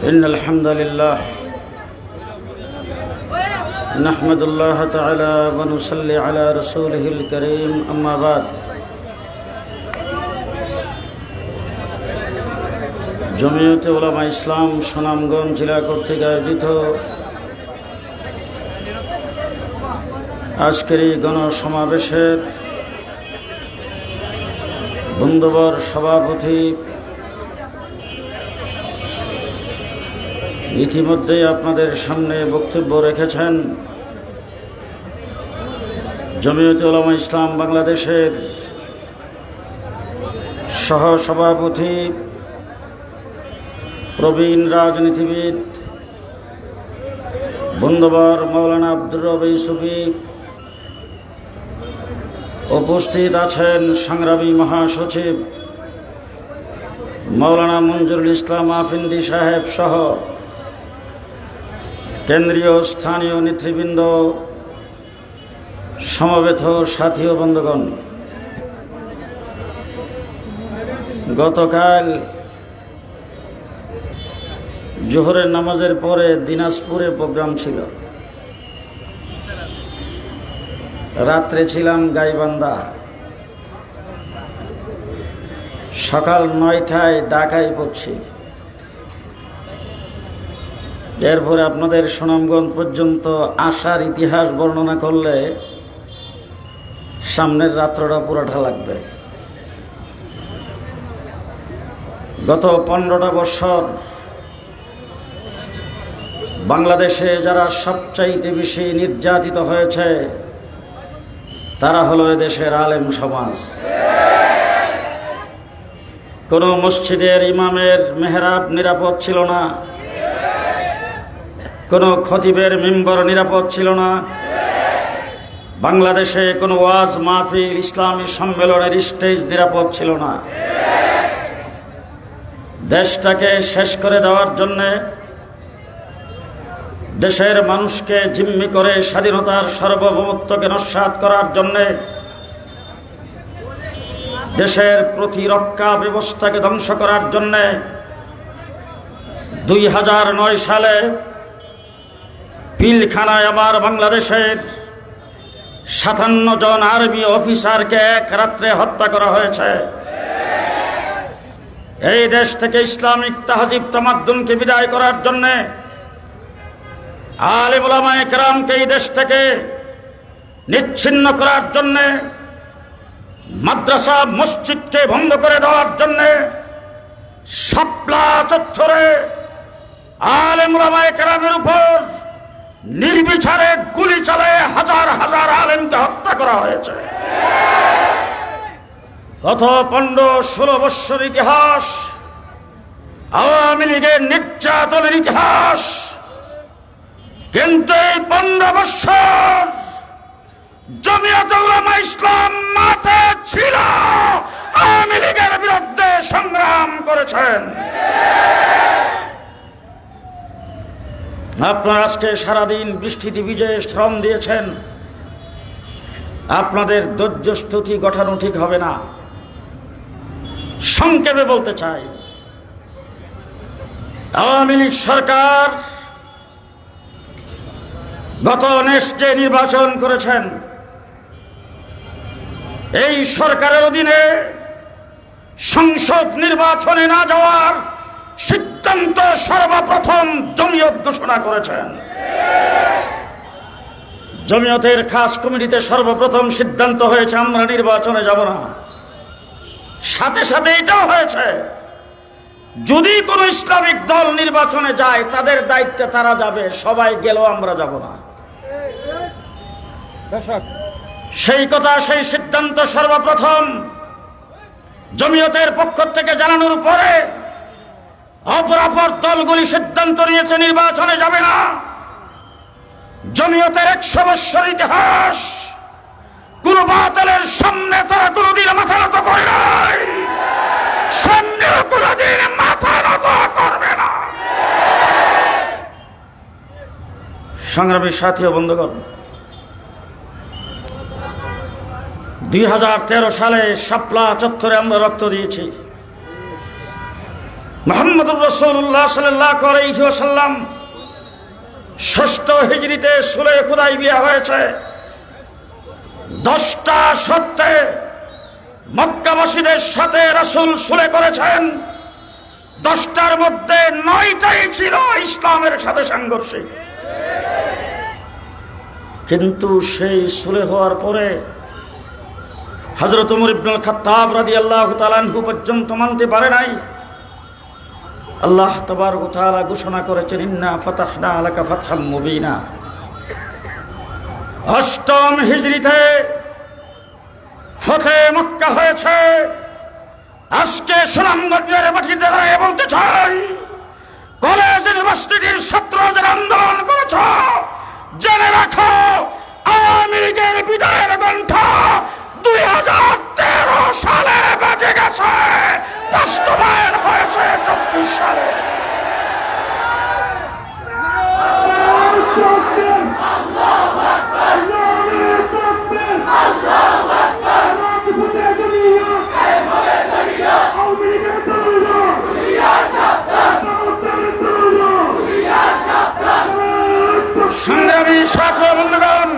إن الحمد لله نحمد الله تعالى ونصلي على رسوله الكريم أما بعد জমিয়তে উলামা ইসলাম সুনামগঞ্জ জেলা কর্তৃক আয়োজিত আজকের এই গণসমাবেশের বন্ধুবর সভাপতি ইতিমধ্যে আপনাদের সামনে বক্তব্য রেখেছেন জমিয়তে উলামা ইসলাম বাংলাদেশের সহসভাপতি প্রবীণ রাজনীতিবিদ বন্ধুবর মাওলানা আব্দুর রব ইউসুফী, উপস্থিত আছেন সংগ্রামী মহাসচিব মাওলানা মঞ্জুরুল ইসলাম আফিন্দি সাহেব সহ কেন্দ্রীয় স্থানীয় নেতৃবৃন্দ, সমবেত সাথী ও বন্ধুগণ। গতকাল জোহরের নামাজের পরে দিনাজপুরে প্রোগ্রাম ছিল, রাত্রে ছিলাম গাইবান্ধা, সকাল 9টায় ঢাকায় পড়ছি। এরপরে আপনাদের সুনামগঞ্জ পর্যন্ত আসার ইতিহাস বর্ণনা করলে সামনের রাত্রটা পুরোটা লাগবে। গত 15টা বছর বাংলাদেশে যারা সবচাইতে বেশি নির্যাতিত হয়েছে তারা হলো এদেশের আলেম সমাজ। কোনো মসজিদের ইমামের মেহরাব নিরাপদ ছিল না, কোনো খতিবের মিম্বর নিরাপদ ছিল না, বাংলাদেশে কোনো ওয়াজ মাহফিল ইসলামী সম্মেলনের স্টেজ নিরাপদ ছিল না। দেশটাকে শেষ করে দেওয়ার জন্যে, দেশের মানুষকে জিম্মি করে স্বাধীনতার সার্বভৌমত্বকে নস্যাৎ করার জন্যে, দেশের প্রতিরক্ষা ব্যবস্থাকে ধ্বংস করার জন্যে 2009 সালে পিলখানায় আমার বাংলাদেশের 57 জন আর্মি অফিসারকে এক রাত্রে হত্যা করা হয়েছে। এই দেশ থেকে ইসলামিক তাহজিব তামাদ্দুনকে বিদায় করার জন্যে, আলেম উলামায়ে কেরামকে এই দেশ থেকে নিচ্ছিন্ন করার জন্যে, মাদ্রাসা মসজিদকে বন্ধ করে দেওয়ার জন্যে শাপলা চত্বরে আলেম উলামায়ে কেরামের উপর নির্বিচারে গুলি চালায় হাজার হাজার আলেমকে হত্যা করা হয়েছে। গত 15-16 বৎসর ইতিহাস, আওয়ামী লীগের নির্যাতনের ইতিহাস, কিন্তু এই 15 বৎসর জমিয়তে উলামা ইসলাম মাঠে ছিল, আওয়ামী লীগের বিরুদ্ধে সংগ্রাম করেছেন। আপনারা আজকে সারাদিন বৃষ্টিতে ভিজে শ্রম দিয়েছেন, আপনাদের ধৈর্য স্তুতি গঠানো ঠিক হবে না। সংক্ষেপে বলতে চাই, আওয়ামী লীগ সরকার গত নেক্সটে নির্বাচন করেছেন, এই সরকারের অধীনে সংসদ নির্বাচনে না যাওয়ার সিদ্ধান্ত সর্বপ্রথম জমিয়ত ঘোষণা করেছেন। জমিয়তের খাস কমিটিতে সর্বপ্রথম সিদ্ধান্ত হয়েছে আমরা নির্বাচনে যাব না। সাথে সাথে এটাও হয়েছে যদি কোনো ইসলামিক দল নির্বাচনে যায় তাদের দায়িত্বে তারা যাবে, সবাই গেলেও আমরা যাব না। সেই কথা, সেই সিদ্ধান্ত সর্বপ্রথম জমিয়তের পক্ষ থেকে জানানোর পরে অপরাপর দলগুলি সিদ্ধান্ত নিয়েছে নির্বাচনে যাবে না। জমিয়তের 100 বছর ইতিহাস, কোন বাতিলের সামনে তারা কোনদিন মাথা নত করে নাই, সামনেও কোনদিন মাথা নত করবে না। সংগ্রামী সাথী ও বন্ধুগণ, 2013 সালে শাপলা চত্বরে আমরা রক্ত দিয়েছি। মুহাম্মদুর রাসূলুল্লাহ সাল্লাল্লাহু আলাইহি ওয়াসাল্লাম 6ষ্ঠ হিজরিতে সুলহ হুদাইবিয়া হয়েছে। 10টা শর্তে মক্কাবাসীদের সাথে রাসূল সুলহ করেছেন। 10টার মধ্যে 9টাই ছিল ইসলামের সাথে সাংঘর্ষিক। কিন্তু সেই সুলহ হওয়ার পরে হযরত ওমর ইবনুল খাত্তাব রাদিয়াল্লাহু তাআলা আনহু পর্যন্ত মানতে পারে নাই। আল্লাহ তাবারক ওয়া তাআলা ঘোষণা করেছেন, ইন্না ফাতাহনা লাকা ফাতহাম মুবিনা। 8ম হিজরিতে ফতে মক্কা হয়েছে। আজকে সুনামগঞ্জের মাটিতে দাঁড়িয়ে বলতে চাই, কলেজ ইউনিভার্সিটির ছাত্র যারা আন্দোলন করেছ, জেনে রাখো আওয়ামী লীগের বিদায়ের ঘণ্টা 2013 সালে বেজে গেছে, বাস্তবায়ন হয়েছে 24 সালে। সংগ্রামী ছাত্র বন্ধুগণ,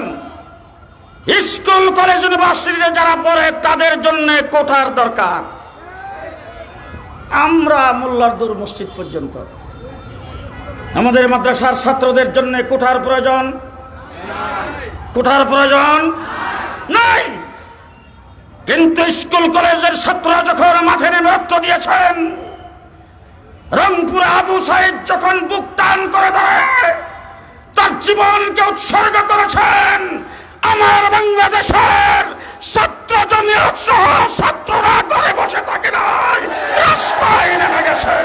স্কুল কলেজ ইউনিভার্সিটিতে যারা পড়ে তাদের জন্য কোঠার দরকার। আমরা মোল্লারদুর মসজিদ পর্যন্ত আমাদের মাদ্রাসার ছাত্রদের জন্য কোঠার প্রয়োজন, কোঠার প্রয়োজন নাই। কিন্তু স্কুল কলেজের ছাত্ররা যখন মাঠে নেমে রক্ত দিয়েছেন, রংপুরে আবু সাইদ যখন বুক টান করে দাঁড়ায় তার জীবনকে উৎসর্গ করেছেন, আমার বাংলাদেশের ছাত্র জমিয়ত সহ ছাত্ররা ঘরে বসে থাকে নাই, রাস্তায় নেমে গেছে।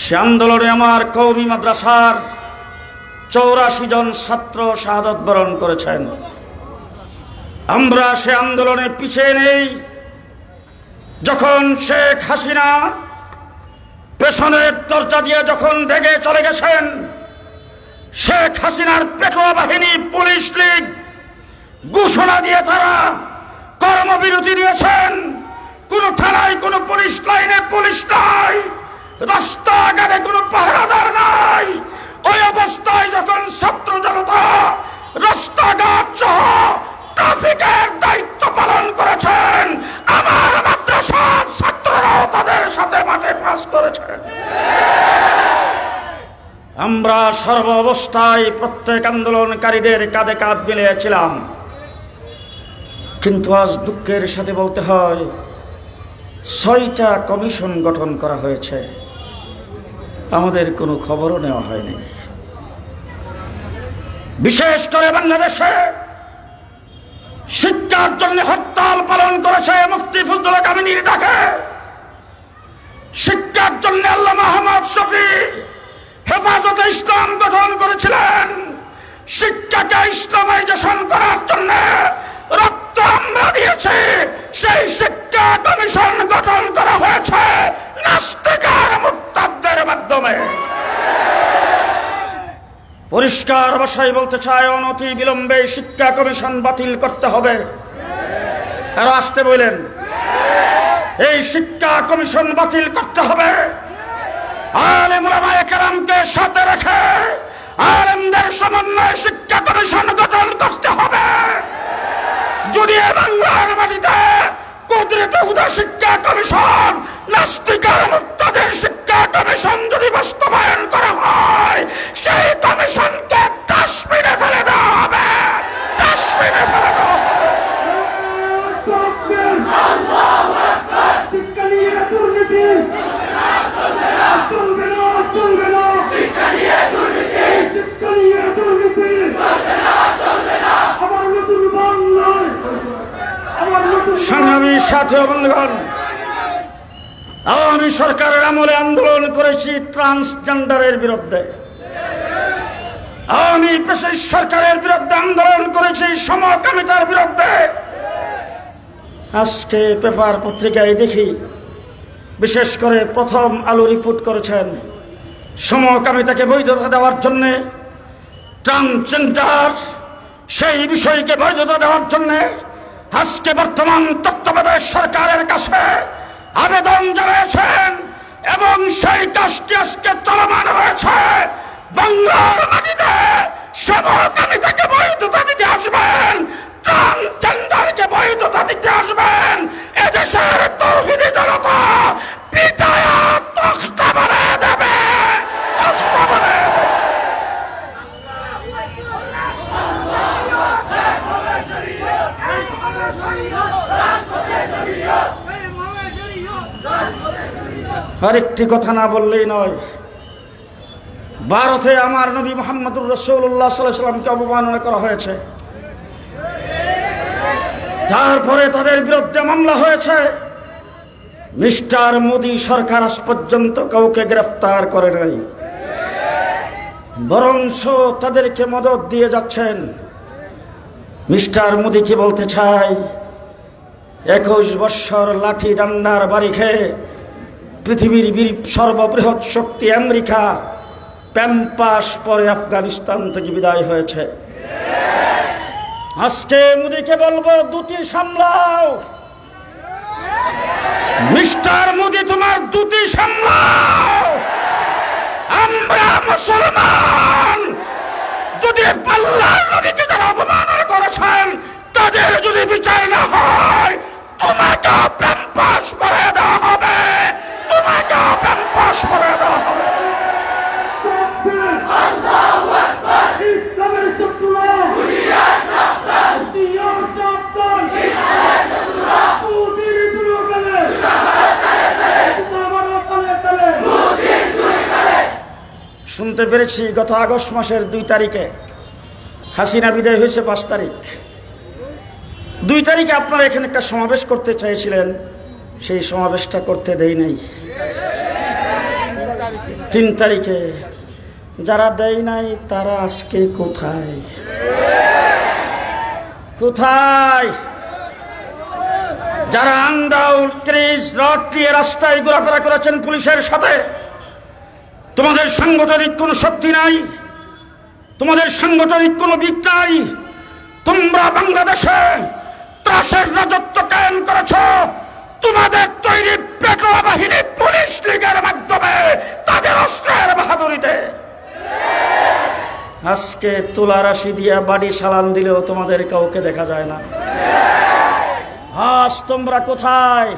সে আন্দোলনে আমার কওমি মাদ্রাসার 84 জন ছাত্র শাহাদাত বরণ করেছেন। আমরা সে আন্দোলনে পিছিয়ে নেই। যখন শেখ হাসিনা পেছনের দরজা দিয়ে যখন ভেগে চলে গেছেন, শেখ হাসিনার পেটোয়া বাহিনী পুলিশ লীগ ঘোষণা দিয়ে তারা কর্মবিরতি দিয়েছেন। কোন থানায় কোন পুলিশ লাইনে পুলিশ নাই, রাস্তাঘাটে কোন পাহারাদার নাই। ওই অবস্থায় যখন ছাত্র জনতা রাস্তাঘাট সহ ট্রাফিকের দায়িত্ব পালন করেছেন, আমার মাদ্রাসার ছাত্ররাও তাদের সাথে মাঠে পাস করেছেন। আমরা সর্ব অবস্থায় প্রত্যেক আন্দোলনকারীদের কাঁধে কাঁধ মিলিয়েছিলাম। কিন্তু আজ দুঃখের সাথে বলতে হয়, 6টা কমিশন গঠন করা হয়েছে, আমাদের কোনো খবরও নেওয়া হয়নি। বিশেষ করে বাংলাদেশে শিক্ষার জন্য হরতাল পালন করেছে মুফতি ফজলুল কামিনীর ডাকে। শিক্ষার জন্য আল্লামা আহমদ শফী হেফাজতে ইসলাম গঠন করেছিলেন। শিক্ষাকে ইসলামাইজেশন করার জন্য রক্ত আমরা দিয়েছি। সেই শিক্ষা কমিশন গঠন করা হয়েছে নাস্তিক আর মুরতাদদের মাধ্যমে। পরিষ্কার ভাষায় বলতে চাই, অনতি বিলম্বে শিক্ষা কমিশন বাতিল করতে হবে। আর আসতে বলেন, এই শিক্ষা কমিশন বাতিল করতে হবে। আলেম উলামায়ে কেরামকে সাথে রেখে আলেমদের সমন্বয়ে শিক্ষা কমিশন গঠন করতে হবে। যদি বাংলার মাটিতে কুদরতে হুদা শিক্ষা কমিশন, নাস্তিক আর মুরতাদের শিক্ষা কমিশন যদি বাস্তবায়ন করা হয়, সেই কমিশনকে ডাস্টবিনে ফেলে দেওয়া হবে, ডাস্টবিনে ফেলে দেওয়া হবে। শিক্ষা নিয়ে দুর্নীতি চলবে না, চলবে না, চলবে না। শিক্ষা নিয়ে দুর্নীতি, শিক্ষা নিয়ে দুর্নীতি চলবে না, চলবে না। আমার নতুন বাংলায়, আমার নতুন সংগ্রামী সাথী ও বন্ধুগণ, আওয়ামী সরকারের আমলে আন্দোলন করেছি ট্রান্সজেন্ডারের বিরুদ্ধে। আমি পেশার সরকারের বিরুদ্ধে আন্দোলন করেছি, সমকামিতার বিরুদ্ধে। আজকে পেপার পত্রিকায় দেখি, বিশেষ করে প্রথম আলো রিপোর্ট করেছেন, সমকামিতাকে বৈধতা দেওয়ার জন্য, ট্রান্সজেন্ডার সেই বিষয়কে বৈধতা দেওয়ার জন্য আজকে বর্তমান তত্ত্বাবধায়ক সরকারের কাছে আবেদন জানিয়েছেন এবং সেই কাজটি আজকে চলমান রয়েছে। বাংলার মাটিতে সমকামিতাকে বৈধতা দিতে আসবেন, ট্রান্সজেন্ডারকে বৈধতা দিতে আসবেন। এদেশের তৌহিদি জনতা পিটায়া তখতা বানিয়ে দেবে, তখতা বানিয়ে দেবে। আরেকটি কথা না বললেই নয়, ভারতে আমার নবী মুহাম্মদুর রাসূলুল্লাহ সাল্লাল্লাহু আলাইহি ওয়াসাল্লামকে অবমাননা করা হয়েছে, তারপরে তাদের বিরুদ্ধে মামলা হয়েছে। মিস্টার মোদী সরকার আজ পর্যন্ত কাউকে গ্রেফতার করে নাই, বরঞ্চ তাদেরকে মদত দিয়ে যাচ্ছেন। মিস্টার মোদী কি বলতে চাই, 21 বছর লাঠি ডান্ডার বাড়ি খেয়ে পৃথিবীর সর্ববৃহৎ শক্তি আমেরিকা প্যাম্পাস পরে আফগানিস্তান থেকে বিদায় হয়েছে। আজকে মোদীকে বলবো, দুটি সামলাও। মিস্টার মোদী, তোমার দুটি সামলাও। আমরা মুসলমান, যদি আল্লাহর নবীকে যারা অপমাননা করেছেন তাদের যদি বিচার না হয়, তোমাকে প্যাম্পাস পরে দেওয়া হবে, তোমাকে প্যাম্পাস পরে দেওয়া হবে। আল্লাহু আকবার। ইসলামের শত্রুরা হুঁশিয়ার সাবধান, হুঁশিয়ার সাবধান। ইসলামের শত্রুরা মোদির দুর্গলে, মোদির দুর্গলে। শুনতে পেরেছি গত আগস্ট মাসের 2 তারিখে হাসিনা বিদায় হয়েছে 5 তারিখ। 2 তারিখে আপনারা এখানে একটা সমাবেশ করতে চেয়েছিলেন, সেই সমাবেশটা করতে দেই নাই। 3 তারিখে যারা দেয় নাই তারা আজকে কোথায় কোথায়? যারা আন্দাউল ক্রিজ রড দিয়ে রাস্তায় ঘোরাফেরা করেছেন পুলিশের সাথে, তোমাদের সাংগঠনিক কোনো শক্তি নাই, তোমাদের সাংগঠনিক কোনো দিক নাই। তোমরা বাংলাদেশে ত্রাসের রাজত্ব কায়েম করেছ, তোমাদের তৈরি পেটোয়া বাহিনী পুলিশ লীগের মাধ্যমে তাদের অস্ত্রের বাহাদুরিতে। আজকে তুলা রাশি দিয়া বাড়ি সালাম দিলেও তোমাদের কাউকে দেখা যায় না। আজ তোমরা কোথায়?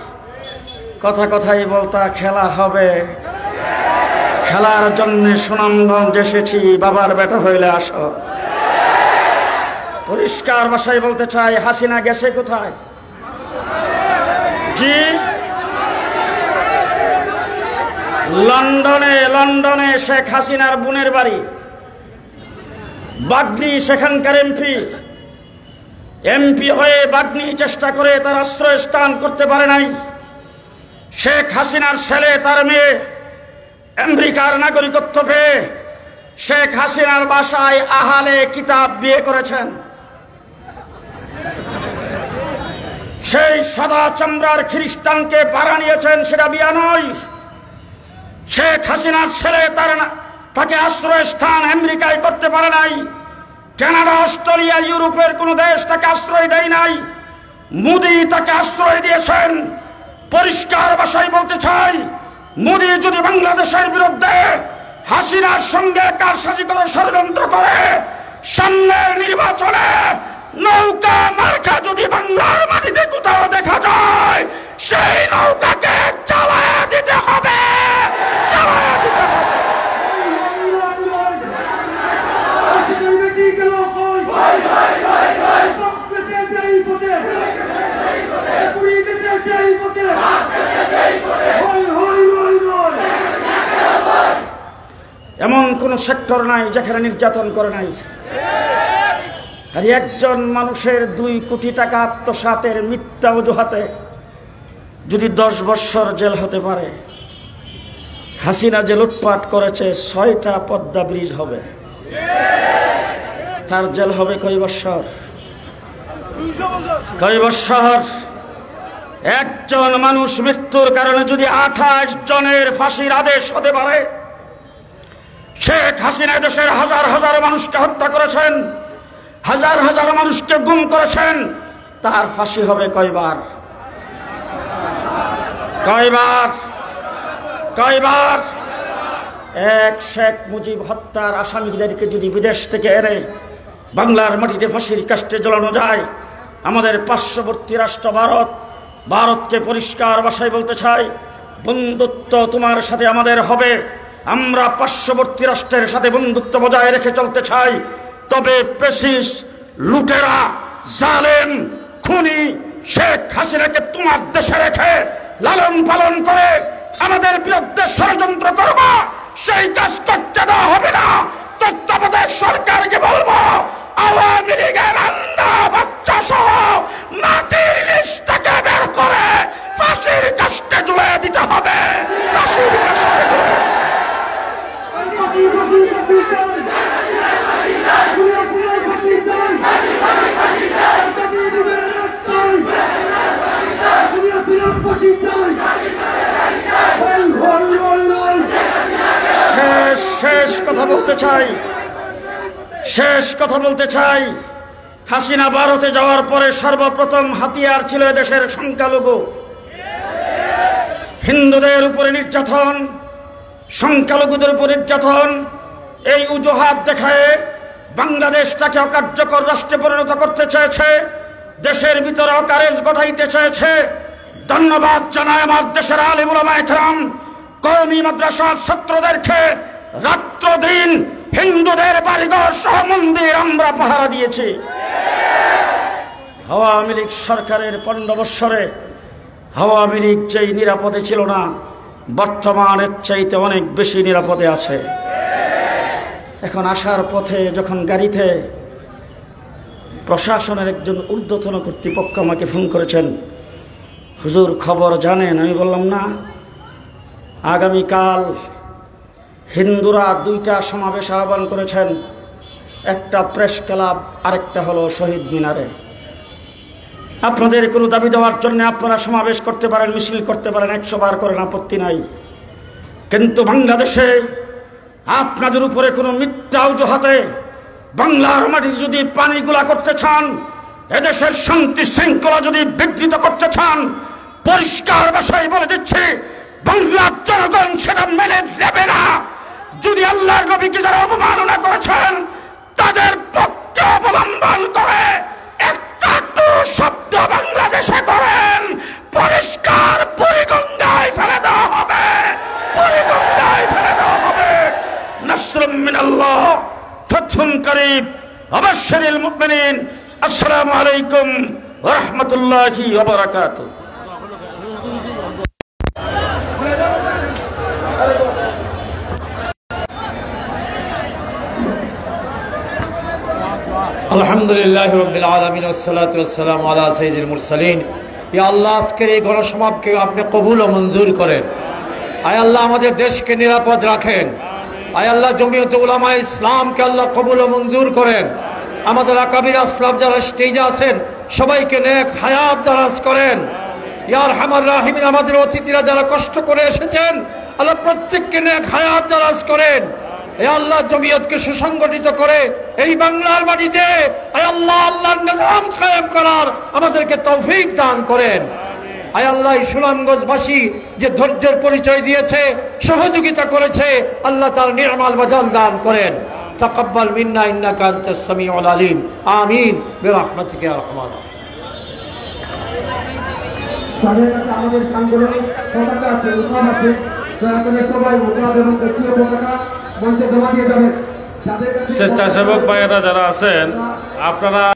কথা কথাই বলতা খেলা হবে, খেলার জন্য সুনামগঞ্জ এসেছি, বাবার বেটা হইলে আসো। পরিষ্কার ভাষায় বলতে চাই, হাসিনা গেছে কোথায়? জি, লন্ডনে শেখ হাসিনার বোনের বাড়ি বাগনি, সেখানকার এমপি হয়ে বাগনি চেষ্টা করে তার আশ্রয়স্থান করতে পারে নাই। শেখ হাসিনার ছেলে তার মেয়ে আমেরিকার নাগরিকত্ব পেয়ে শেখ হাসিনার বাসায় আহালে কিতাব বিয়ে করেছেন। সেই সাদা চামড়ার খ্রিস্টানকে ভাড়া নিয়েছেন, সেটা বিয়া নয়। শেখ হাসিনার ছেলে তাকে আশ্রয়স্থান আমেরিকায় করতে পারে নাই। কানাডা, অস্ট্রেলিয়া, ইউরোপের কোন দেশ তাকে আশ্রয় দেয় নাই। মোদি তাকে আশ্রয় দিয়েছেন। পরিষ্কার ভাষায় বলতে চাই, মোদি যদি বাংলাদেশের বিরুদ্ধে হাসিনার সঙ্গে কারসাজি করে ষড়যন্ত্র করে, সামনের নির্বাচনে নৌকা মার্কা যদি বাংলার মাটিতে কোথাও দেখা যায়, সেই নৌকাকে চালায়া দিতে হবে, চালায়া দিতে হবে। এমন কোন সেক্টর নাই যেখানে নির্যাতন করে নাই। আর একজন মানুষের 2 কোটি টাকা আত্মসাতের মিথ্যা অজুহাতে যদি 10 বছর জেল হতে পারে, হাসিনা যে লুটপাট করেছে 6টা পদ্মা ব্রিজ হবে। তার জেল হবে কয় বৎসর? কয় বৎসর? একজন মানুষ মৃত্যুর কারণে যদি 28 জনের ফাঁসির আদেশ হতে পারে, শেখ হাসিনা দেশের হাজার হাজার মানুষকে হত্যা করেছেন, হাজার হাজার মানুষকে গুম করেছেন, তার ফাঁসি হবে কয়বার? কয়বার? কয়বার? এক শেখ মুজিব হত্যার আসামিদেরকে যদি বিদেশ থেকে এনে বাংলার মাটিতে ফাঁসির কাস্টে ঝোলানো যায়, আমাদের পার্শ্ববর্তী রাষ্ট্র ভারতকে পরিষ্কার ভাষায় বলতে চাই, বন্ধুত্ব তোমার সাথে আমাদের হবে। আমরা পার্শ্ববর্তী রাষ্ট্রের সাথে বন্ধুত্ব বজায় রেখে চলতে চাই, তবে পেশিস, লুটেরা, জালেম, খুনি শেখ হাসিনাকে তোমার দেশে রেখে লালন পালন করে আমাদের বিরুদ্ধে ষড়যন্ত্র করবা, সেই কাজ করতে দেওয়া হবে না। তত্ত্বাবধায়ক সরকারকে বলবো, আওয়ামী লীগের আন্না বাচ্চা সহ মাটির নিচ থেকে বের করে ফাঁসির কাস্টে ঝুলিয়ে দিতে হবে। ফাঁসির কাস্টে শেষ কথা বলতে চাই, হাসিনা ভারতে যাওয়ার পরে সর্বপ্রথম হাতিয়ার ছিল দেশের সংখ্যালঘু। হিন্দুদের উপরে নির্যাতন, সংখ্যালঘুদের উপর নির্যাতন, এই অজুহাত দেখায় বাংলাদেশটাকে অকার্যকর রাষ্ট্রে পরিণত করতে চেয়েছে, দেশের ভিতরে অকারেজ ঘটাইতে চেয়েছে। ধন্যবাদ জানায় আমার দেশের আলেম ওলামায়ে কেরাম, কওমি মাদ্রাসার ছাত্রদেরকে রাত্র দিন হিন্দুদের বাড়িঘর সহ মন্দির আমরা পাহারা দিয়েছি। আওয়ামী লীগ সরকারের 15 বৎসরে আওয়ামী লীগ যেই নিরাপদে ছিল না, বর্তমানের চাইতে অনেক বেশি নিরাপদে আছে। এখন আসার পথে যখন গাড়িতে প্রশাসনের একজন ঊর্ধ্বতন কর্তৃপক্ষ আমাকে ফোন করেছেন, হুজুর খবর জানেন? আমি বললাম না। আগামীকাল হিন্দুরা 2টা সমাবেশ আহ্বান করেছেন, একটা প্রেস ক্লাব, আরেকটা হলো শহীদ মিনারে। আপনাদের কোনো দাবি দেওয়ার জন্য আপনারা সমাবেশ করতে পারেন, মিছিল করতে পারেন, 100 বার করেন, আপত্তি নাই। কিন্তু বাংলাদেশে আপনাদের উপরে কোনো মিথ্যা অজুহাতে বাংলার মাটি যদি পানিগুলা করতে চান, এদেশের শান্তি শৃঙ্খলা যদি বিঘ্নিত করতে চান, পরিষ্কার ভাষায় বলে দিচ্ছি, বাংলার জনগণ সেটা মেনে নেবে না। যদি আল্লাহর নবীকে যারা অবমাননা করেছেন, তাদের পক্ষে অবলম্বন করে একটা শব্দ বাংলাদেশে করেন, পরিষ্কার বুড়িগঙ্গায় ফেলে দেওয়া হবে, বুড়িগঙ্গায় ফেলে দেওয়া হবে। নাসরুম মিনাল্লাহ, ফাতহুন করিব, ওয়াবাশশিরিল মুমিনিন। আসসালামু আলাইকুম ওয়া রাহমাতুল্লাহি ওয়া বারাকাতুহু। আলহামদুলিল্লাহ রাব্বিল আলামিন ওয়াসসালাতু ওয়াসসালামু আলা সাইয়্যিদিল মুরসালিন। ইয়া আল্লাহ, আজকের এই গণসমাবেশকে আপনি কবুল ও মঞ্জুর করেন। আয় আল্লাহ, আমাদের দেশকে নিরাপদ রাখেন। আয় আল্লাহ, জমিয়তে উলামায়ে ইসলামকে আল্লাহ কবুল ও মঞ্জুর করেন। আমাদের আকাবির আসলাফ যারা স্টেজে আছেন সবাইকে নেক হায়াত দারাজ করেন। ইয়া আরহামার রাহিমিন, আমাদের অতিথিরা যারা কষ্ট করে এসেছেন আল্লাহ প্রত্যেককে নেক হায়াত দারাজ করেন। হে আল্লাহ, জমিয়তকে সুসংগঠিত করে এই বাংলার মাটিতে আয় আল্লাহ আল্লাহর নিজাম কায়েম করার আমাদেরকে তৌফিক দান করেন। আয় আল্লাহ, সুনামগঞ্জবাসী যে ধৈর্যের পরিচয় দিয়েছে, সহযোগিতা করেছে, আল্লাহ তার নির্মল বদল দান করেন। তাকাব্বাল মিন্না ইন্নাকা আনতাস সামিউল আলিম। আমিন বিরহমাতিকা ইয়া আরহামার রাহিমিন। আমাদের সাংগঠনিক পতাকা আছে, উৎসব আছে, দয়া করে সবাই উৎসব এবং জাতীয় পতাকা মঞ্চে জমা দিয়ে যাবেন। স্বেচ্ছাসেবক ভাইয়েরা যারা আছেন আপনারা